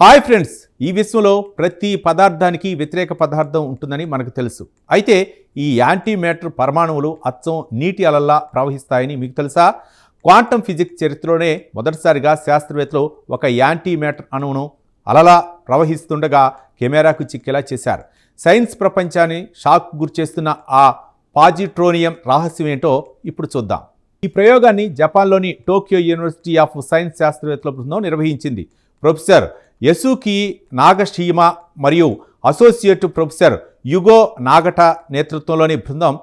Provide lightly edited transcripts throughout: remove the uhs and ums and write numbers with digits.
Hi friends, ఈ విశ్వంలో ప్రతి పదార్థానికి వ్యతిరేక పదార్థం ఉంటుందని మనకు తెలుసు. అయితే ఈ యాంటీ మ్యాటర్ పరమాణువులు అచ్చం నీటి అలల్లా ప్రవహిస్తాయని మీకు తెలుసా? క్వాంటం ఫిజిక్స్ చరిత్రలోనే మొదటిసారిగా శాస్త్రవేత్తలు ఒక యాంటీ మ్యాటర్ అణువును అలలా ప్రవహిస్తుండగా కెమెరాకు చిక్కేలా చేశారు. సైన్స్ ప్రపంచాన్ని షాక్ గురిచేస్తున్న ఆ పాజిట్రోనియం రహస్యం ఏంటో ఇప్పుడు చూద్దాం. ఈ ప్రయోగాన్ని జపాన్లోని టోక్యో యూనివర్సిటీ ఆఫ్ సైన్స్ శాస్త్రవేత్తల బృందం నిర్వహించింది. ప్రొఫెసర్ యసుకి నాగషిమా మరియు అసోసియేట్ ప్రొఫెసర్ యుగో నాగట నేతృత్వంలోని బృందం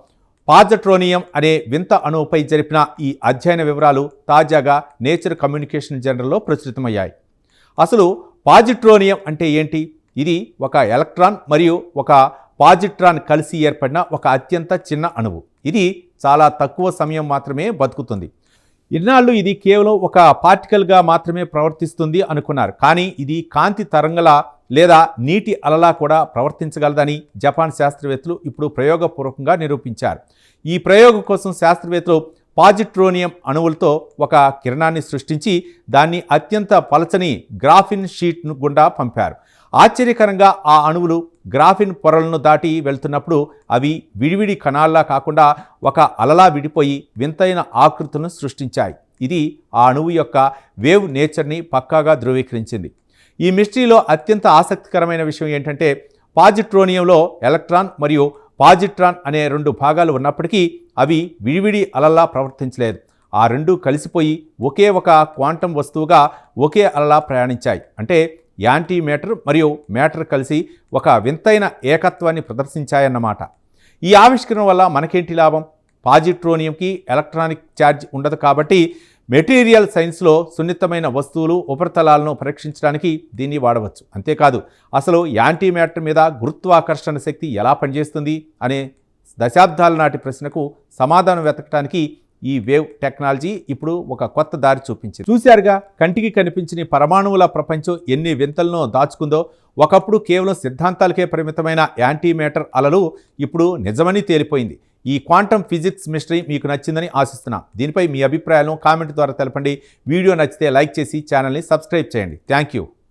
పాజిట్రోనియం అనే వింత అణువుపై జరిపిన ఈ అధ్యయన వివరాలు తాజాగా నేచర్ కమ్యూనికేషన్ జర్నల్లో ప్రచురితమయ్యాయి. అసలు పాజిట్రోనియం అంటే ఏంటి? ఇది ఒక ఎలక్ట్రాన్ మరియు ఒక పాజిట్రాన్ కలిసి ఏర్పడిన ఒక అత్యంత చిన్న అణువు. ఇది చాలా తక్కువ సమయం మాత్రమే బతుకుతుంది. ఇన్నాళ్ళు ఇది కేవలం ఒక పార్టికల్గా మాత్రమే ప్రవర్తిస్తుంది అనుకున్నారు. కానీ ఇది కాంతి తరంగల లేదా నీటి అలలా కూడా ప్రవర్తించగలదని జపాన్ శాస్త్రవేత్తలు ఇప్పుడు ప్రయోగపూర్వకంగా నిరూపించారు. ఈ ప్రయోగం కోసం శాస్త్రవేత్తలు పాజిట్రోనియం అణువులతో ఒక కిరణాన్ని సృష్టించి దాన్ని అత్యంత పలచని గ్రాఫిన్ షీట్ను గుండా పంపారు. ఆశ్చర్యకరంగా ఆ అణువులు గ్రాఫిన్ పొరలను దాటి వెళ్తున్నప్పుడు అవి విడివిడి కణాల్లా కాకుండా ఒక అలలా విడిపోయి వింతైన ఆకృతులను సృష్టించాయి. ఇది ఆ అణువు యొక్క వేవ్ నేచర్ని పక్కాగా ధృవీకరించింది. ఈ మిస్టరీలో అత్యంత ఆసక్తికరమైన విషయం ఏంటంటే పాజిట్రోనియంలో ఎలక్ట్రాన్ మరియు పాజిట్రాన్ అనే రెండు భాగాలు ఉన్నప్పటికీ అవి విడివిడి అలలా ప్రవర్తించలేదు. ఆ రెండూ కలిసిపోయి ఒకే ఒక క్వాంటం వస్తువుగా ఒకే అలలా ప్రయాణించాయి. అంటే యాంటీ మ్యాటర్ మరియు మ్యాటర్ కలిసి ఒక వింతైన ఏకత్వాన్ని ప్రదర్శించాయన్నమాట. ఈ ఆవిష్కరణ వల్ల మనకేంటి లాభం? పాజిట్రోనియంకి ఎలక్ట్రానిక్ ఛార్జ్ ఉండదు కాబట్టి మెటీరియల్ సైన్స్లో సున్నితమైన వస్తువులు ఉపరితలాలను పరీక్షించడానికి దీన్ని వాడవచ్చు. అంతేకాదు, అసలు యాంటీ మ్యాటర్ మీద గురుత్వాకర్షణ శక్తి ఎలా పనిచేస్తుంది అనే దశాబ్దాల నాటి ప్రశ్నకు సమాధానం వెతకడానికి ఈ వేవ్ టెక్నాలజీ ఇప్పుడు ఒక కొత్త దారి చూపించింది. చూశారుగా, కంటికి కనిపించిన పరమాణువుల ప్రపంచం ఎన్ని వింతలను దాచుకుందో. ఒకప్పుడు కేవలం సిద్ధాంతాలకే పరిమితమైన యాంటీ మ్యాటర్ అలలు ఇప్పుడు నిజమని తేలిపోయింది. ఈ క్వాంటం ఫిజిక్స్ మిస్టరీ మీకు నచ్చిందని ఆశిస్తున్నాం. దీనిపై మీ అభిప్రాయాలను కామెంట్ ద్వారా తెలపండి. వీడియో నచ్చితే లైక్ చేసి ఛానల్ని సబ్స్క్రైబ్ చేయండి. Thank you.